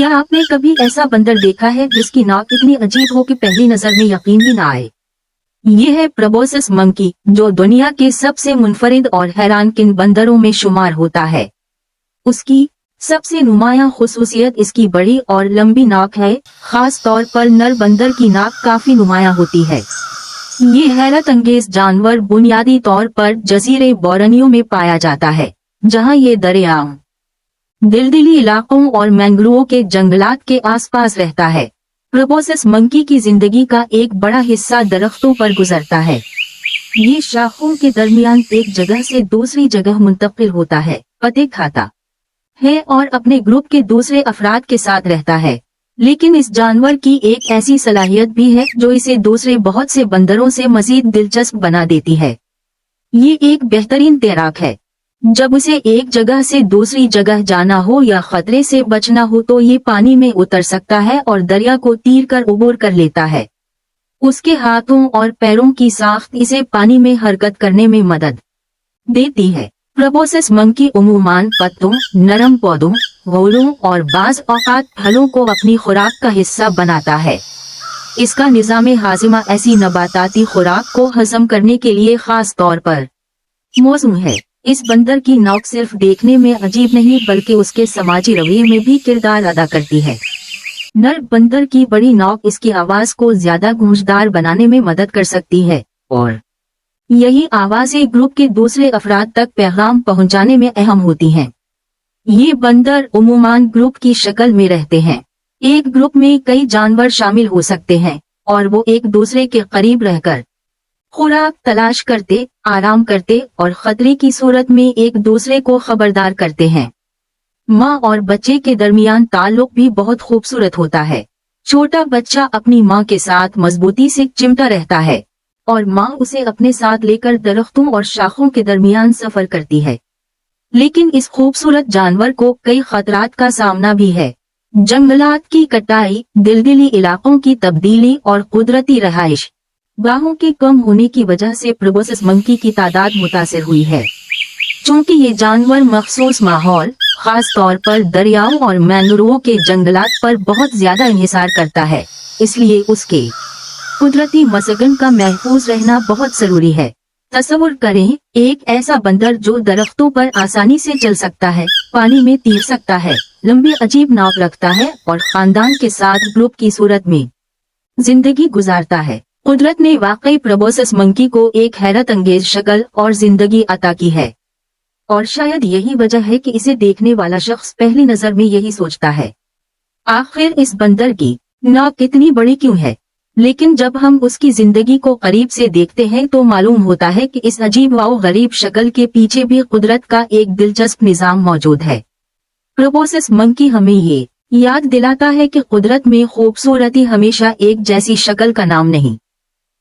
क्या आपने कभी ऐसा बंदर देखा है जिसकी नाक इतनी अजीब हो कि पहली नजर में यकीन ही ना आए? ये है प्रोबोसस मंकी, जो दुनिया के सबसे मुनफरिद और हैरानकिन बंदरों में शुमार होता है। उसकी सबसे नुमायां खुसूसियत इसकी बड़ी और लंबी नाक है। खास तौर पर नर बंदर की नाक काफी नुमायां होती है। ये हैरत अंगेज जानवर बुनियादी तौर पर जजीरे बोर्नियो में पाया जाता है, जहां ये दरियाओं, दिलदिली इलाकों और मैंग्रोव के जंगलात के आसपास रहता है। प्रोबोसस मंकी की जिंदगी का एक बड़ा हिस्सा दरख्तों पर गुजरता है। ये शाखों के दरमियान एक जगह से दूसरी जगह मुंतकिल होता है, पत्ते खाता है और अपने ग्रुप के दूसरे अफराद के साथ रहता है। लेकिन इस जानवर की एक ऐसी सलाहियत भी है जो इसे दूसरे बहुत से बंदरों से मजीद दिलचस्प बना देती है। ये एक बेहतरीन तैराक है। जब उसे एक जगह से दूसरी जगह जाना हो या खतरे से बचना हो तो ये पानी में उतर सकता है और दरिया को तीर कर उबूर कर लेता है। उसके हाथों और पैरों की साख्त इसे पानी में हरकत करने में मदद देती है। प्रोबोसस मंकी उमूमन पत्तों, नरम पौधों, घोलों और बाज औकात फलों को अपनी खुराक का हिस्सा बनाता है। इसका निज़ामे हाजिमा ऐसी नबाताती खुराक को हजम करने के लिए खास तौर पर मौजूद है। इस बंदर की नाक सिर्फ देखने में अजीब नहीं बल्कि उसके समाजी रवैये में भी किरदार अदा करती है। नर बंदर की बड़ी नाक इसकी आवाज को ज्यादा गूंजदार बनाने में मदद कर सकती है और यही आवाजें ग्रुप के दूसरे अफराद तक पैगाम पहुंचाने में अहम होती हैं। ये बंदर उमूमन ग्रुप की शक्ल में रहते हैं। एक ग्रुप में कई जानवर शामिल हो सकते हैं और वो एक दूसरे के करीब रहकर खुराक तलाश करते, आराम करते और खतरे की सूरत में एक दूसरे को खबरदार करते हैं। माँ और बच्चे के दरमियान ताल्लुक भी बहुत खूबसूरत होता है। छोटा बच्चा अपनी माँ के साथ मजबूती से चिमटा रहता है और माँ उसे अपने साथ लेकर दरख्तों और शाखों के दरमियान सफर करती है। लेकिन इस खूबसूरत जानवर को कई खतरात का सामना भी है। जंगलात की कटाई, दिलदिली इलाकों की तब्दीली और कुदरती रहाइश गाहों के कम होने की वजह से प्रोबोसस मंकी की तादाद मुतासिर हुई है। चूंकि ये जानवर मखसूस माहौल, खास तौर पर दरियाओं और मैंग्रोव के जंगलात पर बहुत ज्यादा इंहिसार करता है, इसलिए उसके कुदरती मसकन का महफूज रहना बहुत जरूरी है। तसव्वुर करें, एक ऐसा बंदर जो दरख्तों पर आसानी से चल सकता है, पानी में तैर सकता है, लंबी अजीब नाक रखता है और खानदान के साथ ग्रुप की सूरत में जिंदगी गुजारता है। कुदरत ने वाकई प्रोबोसस मंकी को एक हैरत अंगेज शक्ल और जिंदगी अता की है और शायद यही वजह है कि इसे देखने वाला शख्स पहली नजर में यही सोचता है, आखिर इस बंदर की नाक इतनी बड़ी क्यों है? लेकिन जब हम उसकी जिंदगी को करीब से देखते हैं तो मालूम होता है कि इस अजीब व गरीब शक्ल के पीछे भी कुदरत का एक दिलचस्प निजाम मौजूद है। प्रोबोसस मंकी हमें ये याद दिलाता है कि कुदरत में खूबसूरती हमेशा एक जैसी शक्ल का नाम नहीं।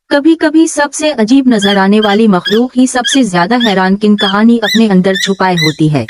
कभी कभी सबसे अजीब नजर आने वाली मखलूक ही सबसे ज्यादा हैरानकिन कहानी अपने अंदर छुपाए होती है।